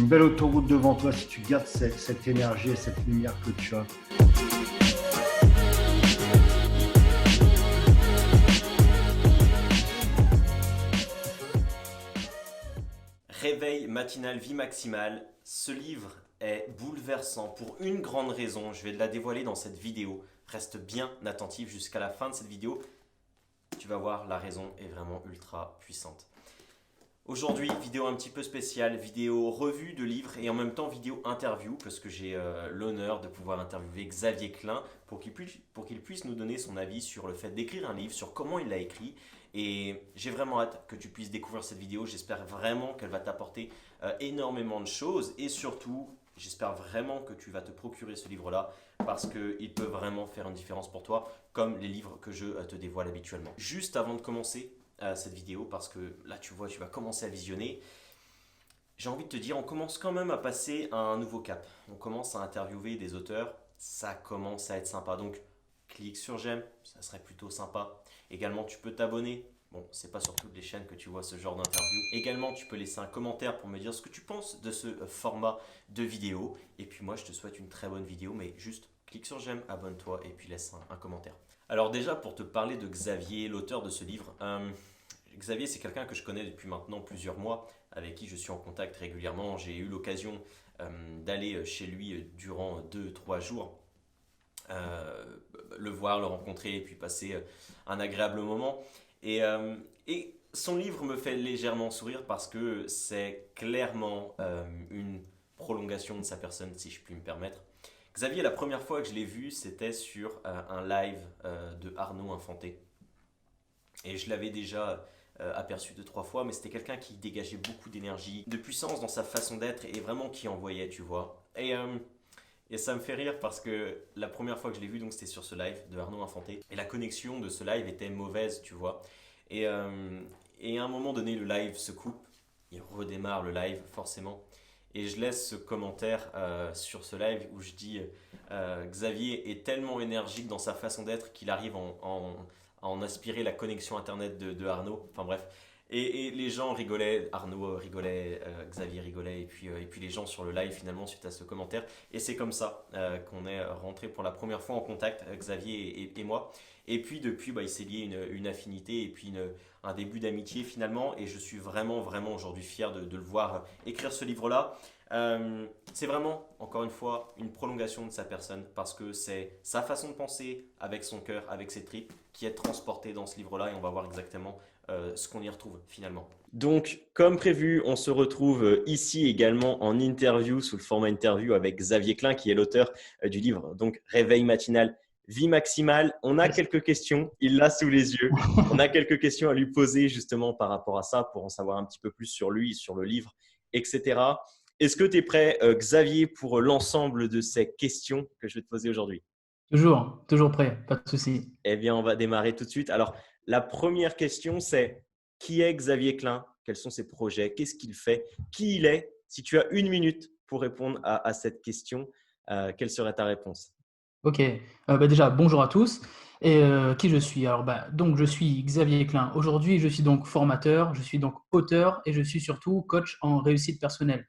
belle autoroute devant toi si tu gardes cette énergie et cette lumière que tu as. Réveil matinal, vie maximale. Ce livre est bouleversant pour une grande raison. Je vais te la dévoiler dans cette vidéo. Reste bien attentif jusqu'à la fin de cette vidéo. Tu vas voir, la raison est vraiment ultra puissante. Aujourd'hui, vidéo un petit peu spéciale, vidéo revue de livres et en même temps vidéo interview parce que j'ai l'honneur de pouvoir interviewer Xavier Klein pour qu'il puisse nous donner son avis sur le fait d'écrire un livre, sur comment il l'a écrit. Et j'ai vraiment hâte que tu puisses découvrir cette vidéo. J'espère vraiment qu'elle va t'apporter énormément de choses et surtout, j'espère vraiment que tu vas te procurer ce livre-là parce qu'il peut vraiment faire une différence pour toi comme les livres que je te dévoile habituellement. Juste avant de commencer cette vidéo, parce que là tu vois, tu vas commencer à visionner, j'ai envie de te dire, on commence quand même à passer à un nouveau cap. On commence à interviewer des auteurs, ça commence à être sympa. Donc clique sur j'aime, ça serait plutôt sympa. Également, tu peux t'abonner. Bon, c'est pas sur toutes les chaînes que tu vois ce genre d'interview. Également, tu peux laisser un commentaire pour me dire ce que tu penses de ce format de vidéo. Et puis moi, je te souhaite une très bonne vidéo, mais juste clique sur j'aime, abonne-toi et puis laisse un commentaire. Alors déjà, pour te parler de Xavier, l'auteur de ce livre, Xavier, c'est quelqu'un que je connais depuis maintenant plusieurs mois, avec qui je suis en contact régulièrement. J'ai eu l'occasion d'aller chez lui durant 2-3 jours. Le voir, le rencontrer et puis passer un agréable moment. Et son livre me fait légèrement sourire parce que c'est clairement une prolongation de sa personne, si je puis me permettre. Xavier, la première fois que je l'ai vu, c'était sur un live de Arnaud Infanté. Et je l'avais déjà aperçu 2-3 fois, mais c'était quelqu'un qui dégageait beaucoup d'énergie, de puissance dans sa façon d'être et vraiment qui envoyait, tu vois. Et ça me fait rire parce que la première fois que je l'ai vu, donc c'était sur ce live de Arnaud Infanté. Et la connexion de ce live était mauvaise, tu vois. Et à un moment donné, le live se coupe. Il redémarre le live, forcément. Et je laisse ce commentaire sur ce live où je dis Xavier est tellement énergique dans sa façon d'être qu'il arrive à en aspirer la connexion internet de Arnaud. Enfin bref. Et les gens rigolaient, Arnaud rigolait, Xavier rigolait, et puis les gens sur le live finalement suite à ce commentaire. Et c'est comme ça qu'on est rentré pour la première fois en contact, Xavier et moi. Et puis depuis, il s'est lié une affinité et puis un début d'amitié finalement. Et je suis vraiment, vraiment aujourd'hui fier de le voir écrire ce livre-là. C'est vraiment, encore une fois, une prolongation de sa personne parce que c'est sa façon de penser avec son cœur, avec ses tripes, qui est transportée dans ce livre-là et on va voir exactement ce qu'on y retrouve finalement. Donc, comme prévu, on se retrouve ici également en interview, sous le format interview avec Xavier Klein, qui est l'auteur du livre donc Réveil matinal, vie maximale. On a quelques questions, il l'a sous les yeux. On a quelques questions à lui poser justement par rapport à ça, pour en savoir un petit peu plus sur lui, sur le livre, etc. Est-ce que tu es prêt, Xavier, pour l'ensemble de ces questions que je vais te poser aujourd'hui? Toujours prêt, pas de souci. Eh bien, on va démarrer tout de suite. Alors, la première question, c'est qui est Xavier Klein? Quels sont ses projets? Qu'est-ce qu'il fait? Qui il est? Si tu as 1 minute pour répondre à cette question, quelle serait ta réponse? Ok, déjà bonjour à tous. Et qui je suis? Alors donc je suis Xavier Klein. Aujourd'hui, je suis donc formateur, je suis donc auteur et je suis surtout coach en réussite personnelle.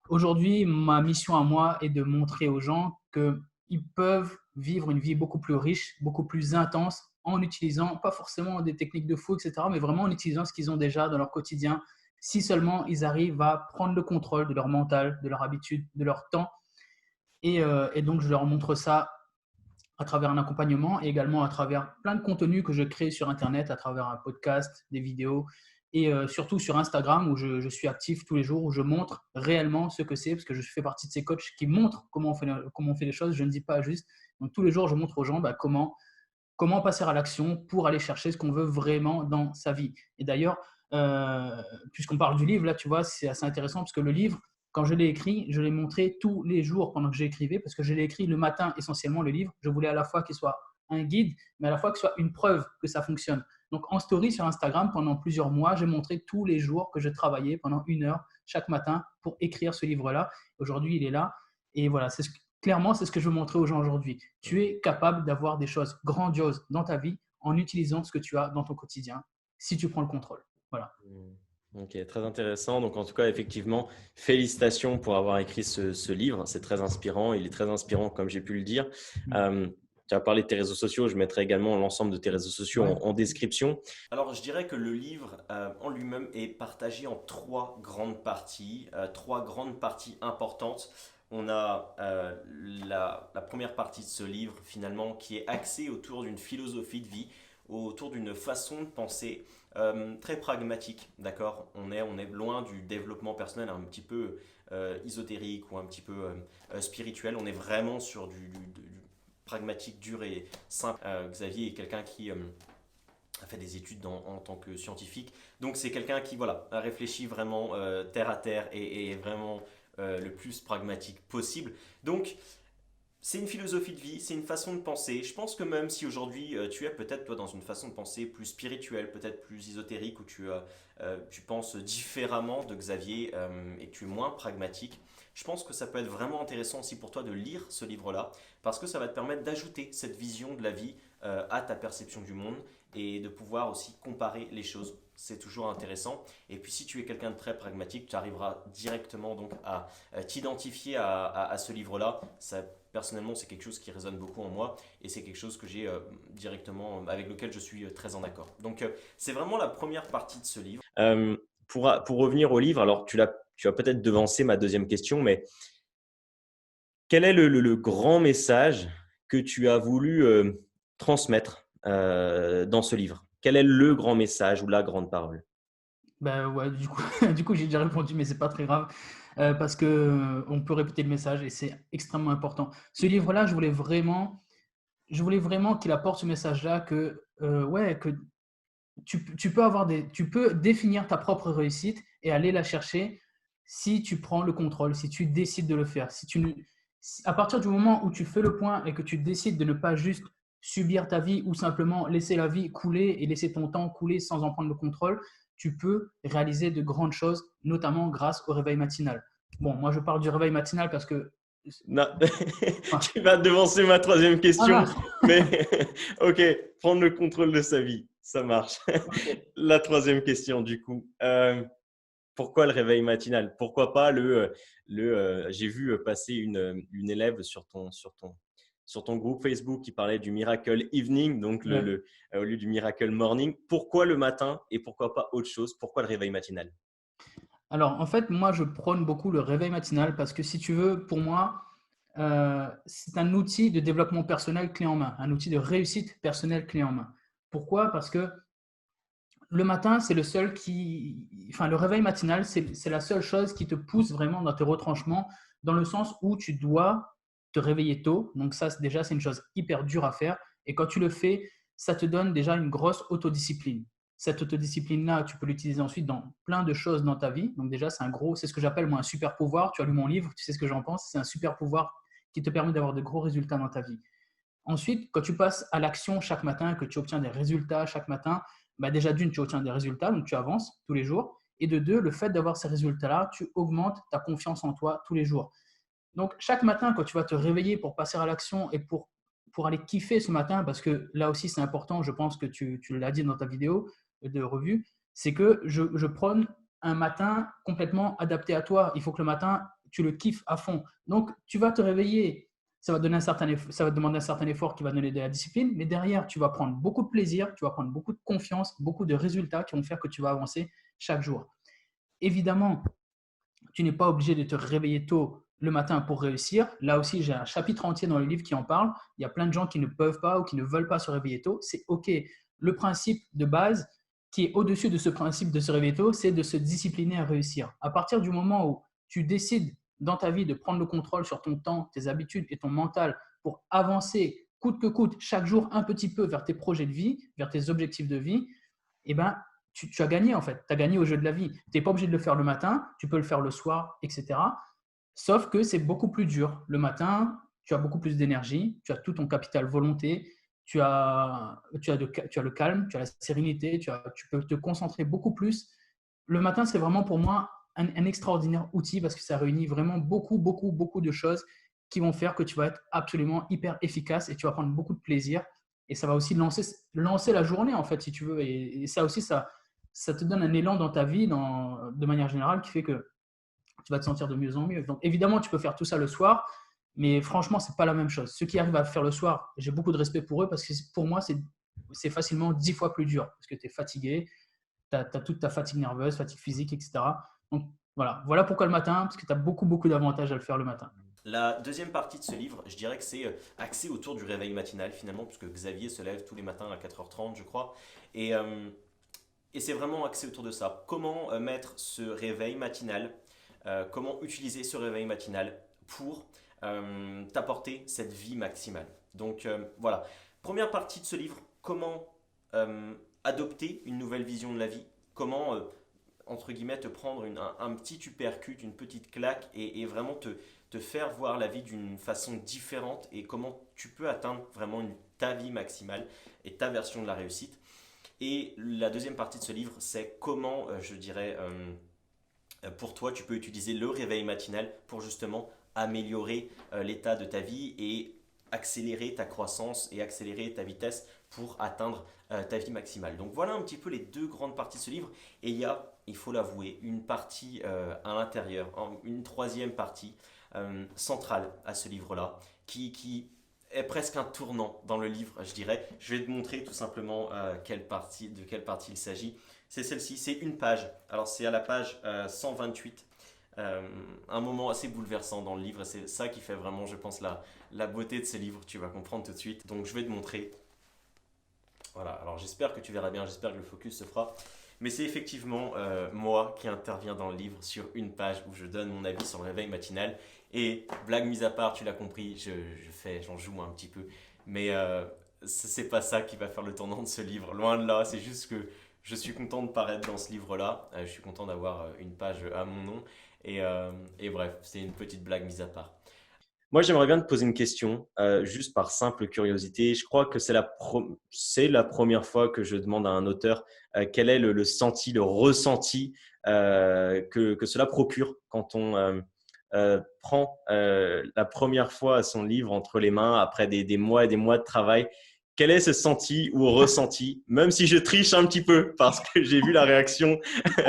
Aujourd'hui, ma mission à moi est de montrer aux gens qu'ils peuvent vivre une vie beaucoup plus riche, beaucoup plus intense en utilisant pas forcément des techniques de fou, etc., mais vraiment en utilisant ce qu'ils ont déjà dans leur quotidien, si seulement ils arrivent à prendre le contrôle de leur mental, de leur habitude, de leur temps. Et donc, je leur montre ça à travers un accompagnement et également à travers plein de contenus que je crée sur Internet, à travers un podcast, des vidéos et surtout sur Instagram où je suis actif tous les jours, où je montre réellement ce que c'est parce que je fais partie de ces coachs qui montrent comment on fait les choses. Je ne dis pas juste. Donc, tous les jours, je montre aux gens comment passer à l'action pour aller chercher ce qu'on veut vraiment dans sa vie. Et d'ailleurs, puisqu'on parle du livre, là, tu vois, c'est assez intéressant parce que le livre, quand je l'ai écrit, je l'ai montré tous les jours pendant que j'écrivais parce que je l'ai écrit le matin essentiellement, le livre. Je voulais à la fois qu'il soit un guide, mais à la fois qu'il soit une preuve que ça fonctionne. Donc, en story sur Instagram, pendant plusieurs mois, j'ai montré tous les jours que je travaillais pendant 1 heure chaque matin pour écrire ce livre-là. Aujourd'hui, il est là. Et voilà, clairement, c'est ce que je veux montrer aux gens aujourd'hui. Tu es capable d'avoir des choses grandioses dans ta vie en utilisant ce que tu as dans ton quotidien si tu prends le contrôle. Voilà. Ok, très intéressant. Donc, en tout cas, effectivement, félicitations pour avoir écrit ce livre. C'est très inspirant. Il est très inspirant, comme j'ai pu le dire. Euh, Tu as parlé de tes réseaux sociaux. Je mettrai également l'ensemble de tes réseaux sociaux Ouais. en description. Alors, je dirais que le livre en lui-même est partagé en trois grandes parties importantes. On a la première partie de ce livre, finalement, qui est axée autour d'une philosophie de vie, autour d'une façon de penser très pragmatique, d'accord. On est loin du développement personnel un petit peu ésotérique ou un petit peu spirituel. On est vraiment sur du pragmatique, dur et simple. Xavier est quelqu'un qui a fait des études en tant que scientifique. Donc c'est quelqu'un qui voilà, a réfléchi vraiment terre à terre et est vraiment le plus pragmatique possible. Donc c'est une philosophie de vie, c'est une façon de penser. Je pense que même si aujourd'hui tu es peut-être toi dans une façon de penser plus spirituelle, peut-être plus ésotérique, où tu penses différemment de Xavier et que tu es moins pragmatique, je pense que ça peut être vraiment intéressant aussi pour toi de lire ce livre-là, parce que ça va te permettre d'ajouter cette vision de la vie à ta perception du monde et de pouvoir aussi comparer les choses. C'est toujours intéressant. Et puis si tu es quelqu'un de très pragmatique, tu arriveras directement donc à t'identifier à ce livre-là. Ça, personnellement, c'est quelque chose qui résonne beaucoup en moi et c'est quelque chose que j'ai directement, avec lequel je suis très en accord. Donc c'est vraiment la première partie de ce livre. Pour revenir au livre, alors tu as peut-être devancé ma deuxième question, mais quel est le grand message que tu as voulu transmettre dans ce livre? Quel est le grand message ou la grande parole? Ben ouais, du coup, du coup j'ai déjà répondu, mais c'est pas très grave parce que on peut répéter le message et c'est extrêmement important. Ce livre-là, je voulais vraiment qu'il apporte ce message-là que ouais, que tu peux tu peux définir ta propre réussite et aller la chercher si tu prends le contrôle, si tu décides de le faire. À partir du moment où tu fais le point et que tu décides de ne pas juste subir ta vie ou simplement laisser la vie couler et laisser ton temps couler sans en prendre le contrôle, tu peux réaliser de grandes choses, notamment grâce au réveil matinal. Bon, moi je parle du réveil matinal parce que… Non, Ah, tu vas devancer ma troisième ah question, mince. mais ok, prendre le contrôle de sa vie, ça marche. Ok. La troisième question, du coup, pourquoi le réveil matinal? Pourquoi pas j'ai vu passer une élève sur ton groupe Facebook qui parlait du Miracle Evening, donc Ouais. au lieu du Miracle Morning. Pourquoi le matin et pourquoi pas autre chose? Pourquoi le réveil matinal? Alors, en fait, moi, je prône beaucoup le réveil matinal parce que si tu veux, pour moi, c'est un outil de développement personnel clé en main, un outil de réussite personnelle clé en main. Pourquoi? Parce que le matin, c'est le seul enfin, le réveil matinal, c'est la seule chose qui te pousse vraiment dans tes retranchements, dans le sens où tu dois te réveiller tôt. Donc ça, déjà, c'est une chose hyper dure à faire. Et quand tu le fais, ça te donne déjà une grosse autodiscipline. Cette autodiscipline-là, tu peux l'utiliser ensuite dans plein de choses dans ta vie. Donc déjà, c'est ce que j'appelle moi un super pouvoir. Tu as lu mon livre, tu sais ce que j'en pense. C'est un super pouvoir qui te permet d'avoir de gros résultats dans ta vie. Ensuite, quand tu passes à l'action chaque matin, que tu obtiens des résultats chaque matin, bah déjà d'une, tu obtiens des résultats, donc tu avances tous les jours. Et de deux, le fait d'avoir ces résultats-là, tu augmentes ta confiance en toi tous les jours. Donc chaque matin, quand tu vas te réveiller pour passer à l'action et pour aller kiffer ce matin, parce que là aussi c'est important, je pense que tu l'as dit dans ta vidéo de revue, c'est que je prône un matin complètement adapté à toi. Il faut que le matin, tu le kiffes à fond. Donc tu vas te réveiller, ça va te demander un certain effort qui va donner de la discipline, mais derrière, tu vas prendre beaucoup de plaisir, tu vas prendre beaucoup de confiance, beaucoup de résultats qui vont faire que tu vas avancer chaque jour. Évidemment, tu n'es pas obligé de te réveiller tôt le matin pour réussir. Là aussi, j'ai un chapitre entier dans le livre qui en parle. Il y a plein de gens qui ne peuvent pas ou qui ne veulent pas se réveiller tôt. C'est OK. Le principe de base qui est au-dessus de ce principe de se réveiller tôt, c'est de se discipliner à réussir. À partir du moment où tu décides dans ta vie de prendre le contrôle sur ton temps, tes habitudes et ton mental pour avancer coûte que coûte chaque jour un petit peu vers tes projets de vie, vers tes objectifs de vie, eh ben, tu as gagné en fait. Tu as gagné au jeu de la vie. Tu n'es pas obligé de le faire le matin, tu peux le faire le soir, etc. Sauf que c'est beaucoup plus dur. Le matin, tu as beaucoup plus d'énergie, tu as tout ton capital volonté, tu as le calme, tu as la sérénité, tu peux te concentrer beaucoup plus. Le matin, c'est vraiment pour moi un extraordinaire outil parce que ça réunit vraiment beaucoup, beaucoup, beaucoup de choses qui vont faire que tu vas être absolument hyper efficace et tu vas prendre beaucoup de plaisir. Et ça va aussi lancer la journée, en fait, si tu veux. Et ça aussi, ça te donne un élan dans ta vie de manière générale qui fait que tu vas te sentir de mieux en mieux. Donc, évidemment, tu peux faire tout ça le soir, mais franchement, ce n'est pas la même chose. Ceux qui arrivent à le faire le soir, j'ai beaucoup de respect pour eux parce que pour moi, c'est facilement 10 fois plus dur parce que tu es fatigué, tu as toute ta fatigue nerveuse, fatigue physique, etc. Donc, voilà pourquoi le matin, parce que tu as beaucoup, beaucoup d'avantages à le faire le matin. La deuxième partie de ce livre, je dirais que c'est axé autour du réveil matinal finalement, puisque Xavier se lève tous les matins à 4h30, je crois. Et, euh, et c'est vraiment axé autour de ça. Comment mettre ce réveil matinal, comment utiliser ce réveil matinal pour t'apporter cette vie maximale. Donc voilà, première partie de ce livre, comment adopter une nouvelle vision de la vie, comment entre guillemets te prendre un petit uppercut, une petite claque et vraiment te faire voir la vie d'une façon différente et comment tu peux atteindre vraiment ta vie maximale et ta version de la réussite. Et la deuxième partie de ce livre, c'est comment, je dirais, pour toi, tu peux utiliser le réveil matinal pour justement améliorer l'état de ta vie et accélérer ta croissance et accélérer ta vitesse pour atteindre ta vie maximale. Donc voilà un petit peu les deux grandes parties de ce livre. Et il y a, il faut l'avouer, une partie à l'intérieur, une troisième partie centrale à ce livre-là, qui est presque un tournant dans le livre, je dirais. Je vais te montrer tout simplement de quelle partie il s'agit. C'est celle-ci, c'est une page. Alors c'est à la page 128. Un moment assez bouleversant dans le livre. C'est ça qui fait vraiment, je pense, la beauté de ce livre. Tu vas comprendre tout de suite. Donc je vais te montrer. Voilà, alors j'espère que tu verras bien, j'espère que le focus se fera. Mais c'est effectivement moi qui interviens dans le livre sur une page où je donne mon avis sur le réveil matinal. Et blague mise à part, tu l'as compris, j'en joue un petit peu. Mais c'est pas ça qui va faire le tournant de ce livre. Loin de là, c'est juste que je suis content de paraître dans ce livre-là. Je suis content d'avoir une page à mon nom. Et bref, c'est une petite blague mise à part. Moi, j'aimerais bien te poser une question, juste par simple curiosité. Je crois que c'est la première fois que je demande à un auteur quel est le ressenti que cela procure quand on prend la première fois son livre entre les mains après des mois et des mois de travail. Quel est ce senti ou ressenti, même si je triche un petit peu parce que j'ai vu la réaction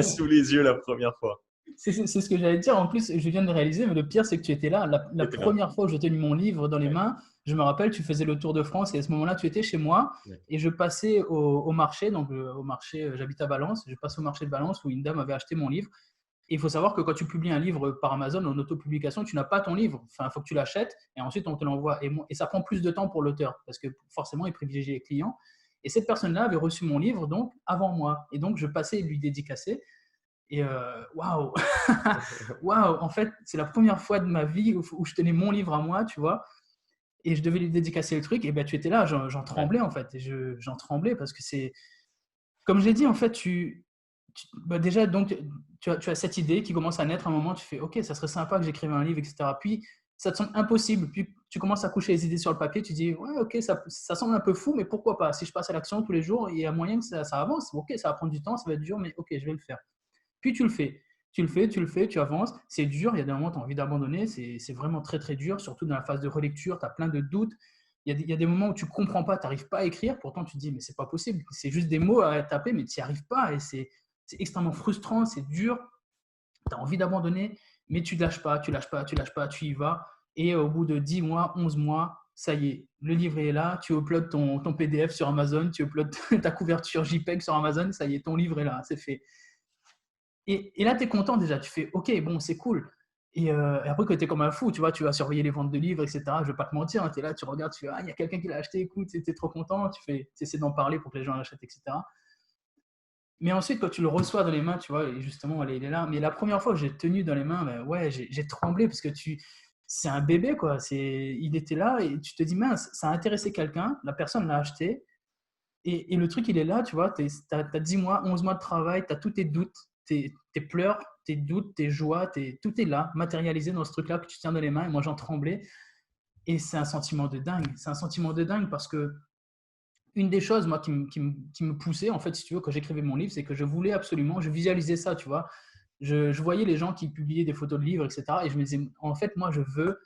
sous les yeux la première fois. C'est ce que j'allais te dire. En plus, je viens de réaliser, mais le pire, c'est que tu étais là. La première fois où j'ai tenu mon livre dans les mains, je me rappelle, tu faisais le tour de France et à ce moment-là, tu étais chez moi et je passais au marché. Donc, au marché, j'habite à Valence. Je passe au marché de Valence où une dame avait acheté mon livre. Et il faut savoir que quand tu publies un livre par Amazon en autopublication, tu n'as pas ton livre. Enfin, il faut que tu l'achètes et ensuite on te l'envoie. Et ça prend plus de temps pour l'auteur parce que forcément, il privilégie les clients. Et cette personne-là avait reçu mon livre donc avant moi. Et donc, je passais lui dédicacer. Et waouh, waouh, en fait, c'est la première fois de ma vie où je tenais mon livre à moi, tu vois, et je devais lui dédicacer le truc. Et ben, tu étais là, j'en tremblais en fait. Et j'en tremblais parce que c'est, comme j'ai dit, en fait, bah, déjà, donc, tu as cette idée qui commence à naître à un moment, tu fais, ok, ça serait sympa que j'écrive un livre, etc. Puis, ça te semble impossible. Puis, tu commences à coucher les idées sur le papier, tu dis, ouais, ok, ça semble un peu fou, mais pourquoi pas? Si je passe à l'action tous les jours, il y a moyen que ça avance. Ok, ça va prendre du temps, ça va être dur, mais ok, je vais le faire. Puis tu le fais. Tu avances. C'est dur. Il y a des moments où tu as envie d'abandonner. C'est vraiment très, très dur, surtout dans la phase de relecture. Tu as plein de doutes. Il y a des moments où tu ne comprends pas, tu n'arrives pas à écrire. Pourtant, tu te dis, mais c'est pas possible. C'est juste des mots à taper, mais tu n'y arrives pas. Et c'est extrêmement frustrant, c'est dur. Tu as envie d'abandonner, mais tu ne lâches pas, tu y vas. Et au bout de 10 mois, 11 mois, ça y est, le livre est là. Tu uploads ton PDF sur Amazon, tu uploads ta couverture JPEG sur Amazon. Ça y est, ton livre est là, c'est fait. Et là, tu es content déjà. Tu fais, OK, bon, c'est cool. Et après, que tu es comme un fou, tu vois, tu vas surveiller les ventes de livres, etc. Je ne vais pas te mentir, hein, tu es là, tu regardes, tu fais, ah, il y a quelqu'un qui l'a acheté, écoute, tu es trop content. Tu essaies d'en parler pour que les gens l'achètent, etc. Mais ensuite, quand tu le reçois dans les mains, tu vois, et justement, il est là. Mais la première fois que j'ai tenu dans les mains, ben, ouais, j'ai tremblé parce que c'est un bébé, quoi. Il était là et tu te dis, mince, ça a intéressé quelqu'un, la personne l'a acheté. Et le truc, il est là, tu vois, tu as 10 mois, 11 mois de travail, tu as tous tes doutes, tes pleurs, tes doutes, tes joies, tout est là, matérialisé dans ce truc-là que tu tiens dans les mains. Et moi, j'en tremblais. Et c'est un sentiment de dingue. C'est un sentiment de dingue parce que une des choses, moi, qui me poussait, en fait, si tu veux, quand j'écrivais mon livre, c'est que je voulais absolument, je visualisais ça, tu vois. Je voyais les gens qui publiaient des photos de livres, etc. Et je me disais, en fait, moi, je veux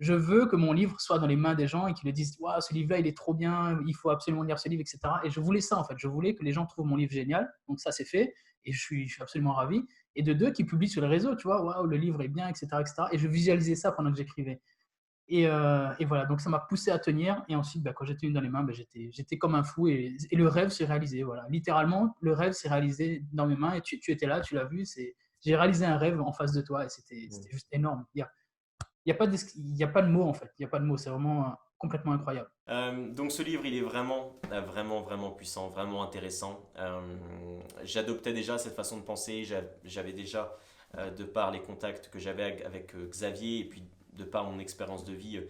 je veux que mon livre soit dans les mains des gens et qu'ils me disent waouh, ce livre-là, il est trop bien, il faut absolument lire ce livre, etc. Et je voulais ça en fait. Je voulais que les gens trouvent mon livre génial. Donc ça, c'est fait et je suis absolument ravi. Et de deux, qui publient sur les réseaux, tu vois, waouh, le livre est bien, etc., etc. Et je visualisais ça pendant que j'écrivais. Et voilà, donc ça m'a poussé à tenir. Et ensuite, quand j'ai tenu dans les mains, j'étais comme un fou et le rêve s'est réalisé. Voilà. Littéralement, le rêve s'est réalisé dans mes mains et tu étais là, tu l'as vu. J'ai réalisé un rêve en face de toi et c'était juste énorme. Il y a pas de mots en fait. Il n'y a pas de mots. C'est vraiment complètement incroyable. Donc ce livre, il est vraiment, vraiment, vraiment puissant, vraiment intéressant. J'adoptais déjà cette façon de penser. J'avais déjà, de par les contacts que j'avais avec Xavier et puis de par mon expérience de vie,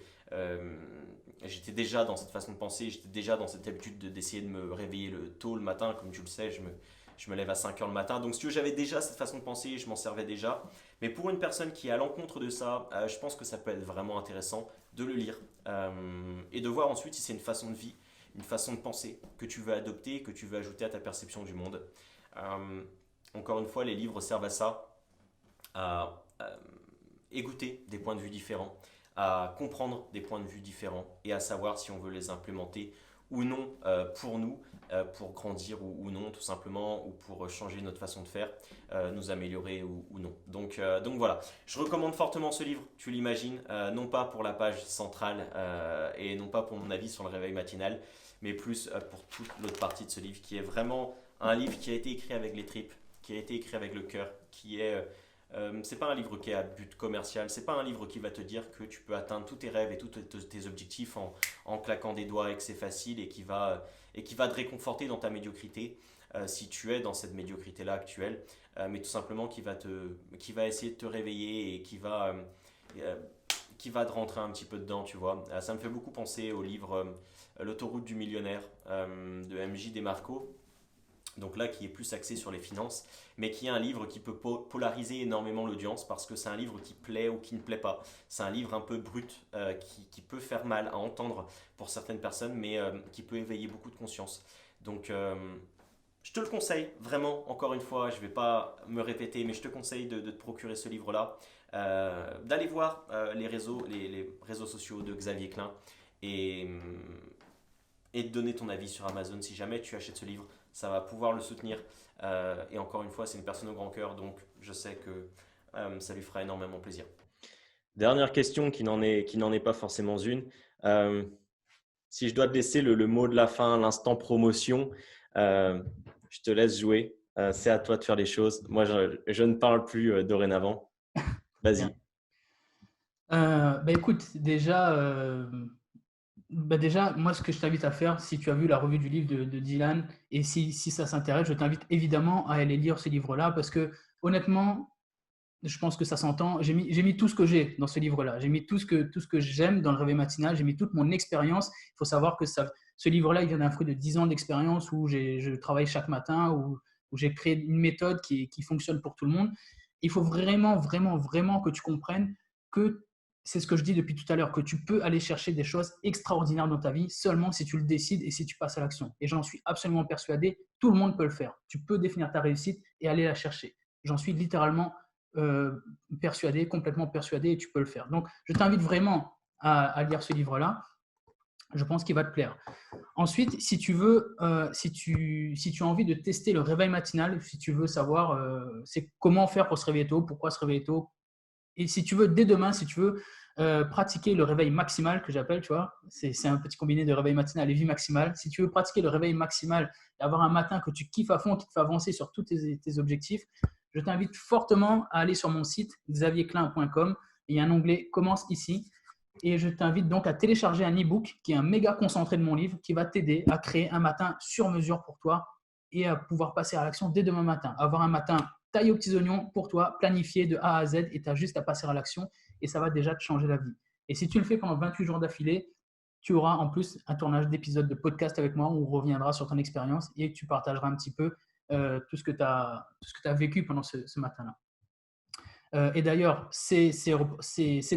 j'étais déjà dans cette façon de penser. J'étais déjà dans cette habitude d'essayer de me réveiller tôt le matin. Comme tu le sais, je me lève à 5 heures le matin. Donc si tu veux, j'avais déjà cette façon de penser, je m'en servais déjà. Mais pour une personne qui est à l'encontre de ça, je pense que ça peut être vraiment intéressant de le lire et de voir ensuite si c'est une façon de vie, une façon de penser que tu veux adopter, que tu veux ajouter à ta perception du monde. Encore une fois, les livres servent à ça, à écouter des points de vue différents, à comprendre des points de vue différents et à savoir si on veut les implémenter ou non pour nous, pour grandir ou non tout simplement, ou pour changer notre façon de faire, nous améliorer ou non. Donc voilà, je recommande fortement ce livre, tu l'imagines, non pas pour la page centrale et non pas pour mon avis sur le réveil matinal, mais plus pour toute l'autre partie de ce livre qui est vraiment un livre qui a été écrit avec les tripes, qui a été écrit avec le cœur, c'est pas un livre qui est à but commercial, c'est pas un livre qui va te dire que tu peux atteindre tous tes rêves et tous tes objectifs en claquant des doigts et que c'est facile et qui va te réconforter dans ta médiocrité si tu es dans cette médiocrité-là actuelle, mais tout simplement qui va essayer de te réveiller et qui va te rentrer un petit peu dedans, tu vois. Ça me fait beaucoup penser au livre L'autoroute du millionnaire de M.J. Desmarco. Donc là, qui est plus axé sur les finances, mais qui est un livre qui peut polariser énormément l'audience parce que c'est un livre qui plaît ou qui ne plaît pas. C'est un livre un peu brut qui peut faire mal à entendre pour certaines personnes, mais qui peut éveiller beaucoup de conscience. Donc, je te le conseille vraiment, encore une fois, je ne vais pas me répéter, mais je te conseille de te procurer ce livre-là, d'aller voir les réseaux sociaux de Xavier Klein et de donner ton avis sur Amazon si jamais tu achètes ce livre. Ça va pouvoir le soutenir. Et encore une fois, c'est une personne au grand cœur, donc je sais que ça lui fera énormément plaisir. Dernière question qui n'en est pas forcément une. Si je dois te laisser le mot de la fin, l'instant promotion, je te laisse jouer. C'est à toi de faire les choses. Moi, je ne parle plus dorénavant. Vas-y. Écoute, déjà, moi, ce que je t'invite à faire, si tu as vu la revue du livre de Dylan et si ça s'intéresse, je t'invite évidemment à aller lire ce livre-là parce que honnêtement, je pense que ça s'entend. J'ai mis tout ce que j'ai dans ce livre-là. J'ai mis tout ce que j'aime dans le réveil matinal. J'ai mis toute mon expérience. Il faut savoir que ce livre-là, il vient d'un fruit de 10 ans d'expérience où je travaille chaque matin, où j'ai créé une méthode qui fonctionne pour tout le monde. Il faut vraiment, vraiment, vraiment que tu comprennes que c'est ce que je dis depuis tout à l'heure, que tu peux aller chercher des choses extraordinaires dans ta vie seulement si tu le décides et si tu passes à l'action. Et j'en suis absolument persuadé, tout le monde peut le faire. Tu peux définir ta réussite et aller la chercher. J'en suis littéralement persuadé, complètement persuadé, et tu peux le faire. Donc, je t'invite vraiment à lire ce livre-là. Je pense qu'il va te plaire. Ensuite, si tu veux, si tu as envie de tester le réveil matinal, si tu veux savoir c'est comment faire pour se réveiller tôt, pourquoi se réveiller tôt, et si tu veux, dès demain, si tu veux pratiquer le réveil maximal que j'appelle, tu vois, c'est un petit combiné de réveil matinal et vie maximale. Si tu veux pratiquer le réveil maximal et avoir un matin que tu kiffes à fond, qui te fait avancer sur tous tes objectifs, je t'invite fortement à aller sur mon site xavierclein.com. Il y a un onglet « Commence ici ». Et je t'invite donc à télécharger un e-book qui est un méga concentré de mon livre qui va t'aider à créer un matin sur mesure pour toi et à pouvoir passer à l'action dès demain matin. Avoir un matin taillé aux petits oignons pour toi, planifié de A à Z et tu as juste à passer à l'action et ça va déjà te changer la vie. Et si tu le fais pendant 28 jours d'affilée, tu auras en plus un tournage d'épisodes de podcast avec moi où on reviendra sur ton expérience et tu partageras un petit peu tout ce que tu as vécu pendant ce matin-là. Et d'ailleurs, ces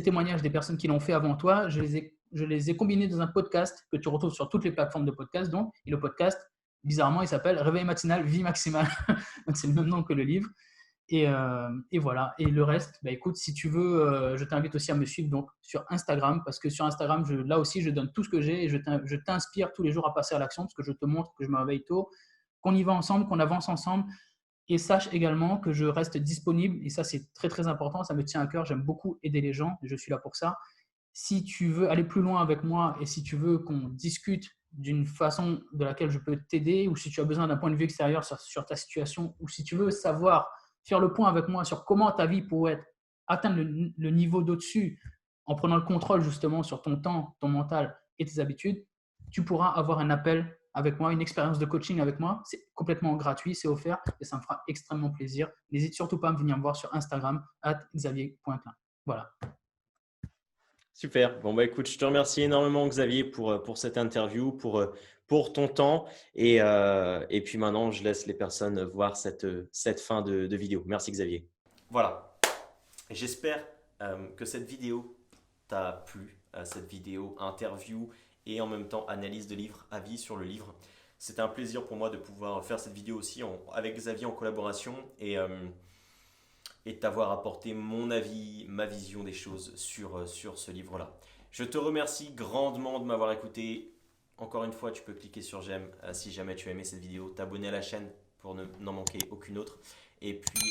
témoignages des personnes qui l'ont fait avant toi, je les ai combinés dans un podcast que tu retrouves sur toutes les plateformes de podcast. Et le podcast, bizarrement, il s'appelle « Réveil matinal, vie maximale ». Donc, c'est le même nom que le livre. Et voilà. Et le reste, bah, écoute, si tu veux, je t'invite aussi à me suivre donc, sur Instagram, parce que sur Instagram, là aussi, je donne tout ce que j'ai et je t'inspire tous les jours à passer à l'action, parce que je te montre que je me réveille tôt, qu'on y va ensemble, qu'on avance ensemble. Et sache également que je reste disponible, et ça, c'est très, très important, ça me tient à cœur, j'aime beaucoup aider les gens, et je suis là pour ça. Si tu veux aller plus loin avec moi et si tu veux qu'on discute d'une façon de laquelle je peux t'aider, ou si tu as besoin d'un point de vue extérieur sur ta situation, ou si tu veux savoir faire le point avec moi sur comment ta vie pourrait atteindre le niveau d'au-dessus en prenant le contrôle justement sur ton temps, ton mental et tes habitudes, tu pourras avoir un appel avec moi, une expérience de coaching avec moi. C'est complètement gratuit, c'est offert et ça me fera extrêmement plaisir. N'hésite surtout pas à venir me voir sur Instagram @xavier.klein. Voilà. Super. Bon, bah écoute, je te remercie énormément, Xavier, pour cette interview, pour ton temps. Et puis maintenant, je laisse les personnes voir cette fin de vidéo. Merci, Xavier. Voilà. J'espère que cette vidéo t'a plu, cette vidéo interview et en même temps analyse de livre, avis sur le livre. C'était un plaisir pour moi de pouvoir faire cette vidéo aussi avec Xavier en collaboration et de t'avoir apporté mon avis, ma vision des choses sur ce livre-là. Je te remercie grandement de m'avoir écouté. Encore une fois, tu peux cliquer sur j'aime si jamais tu as aimé cette vidéo, t'abonner à la chaîne pour n'en manquer aucune autre. Et puis,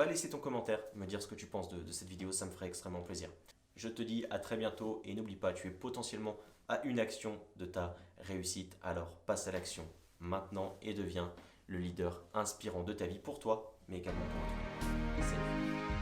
laisser ton commentaire, me dire ce que tu penses de cette vidéo, ça me ferait extrêmement plaisir. Je te dis à très bientôt et n'oublie pas, tu es potentiellement à une action de ta réussite. Alors passe à l'action maintenant et deviens le leader inspirant de ta vie pour toi, mais également pour autrui. Salut.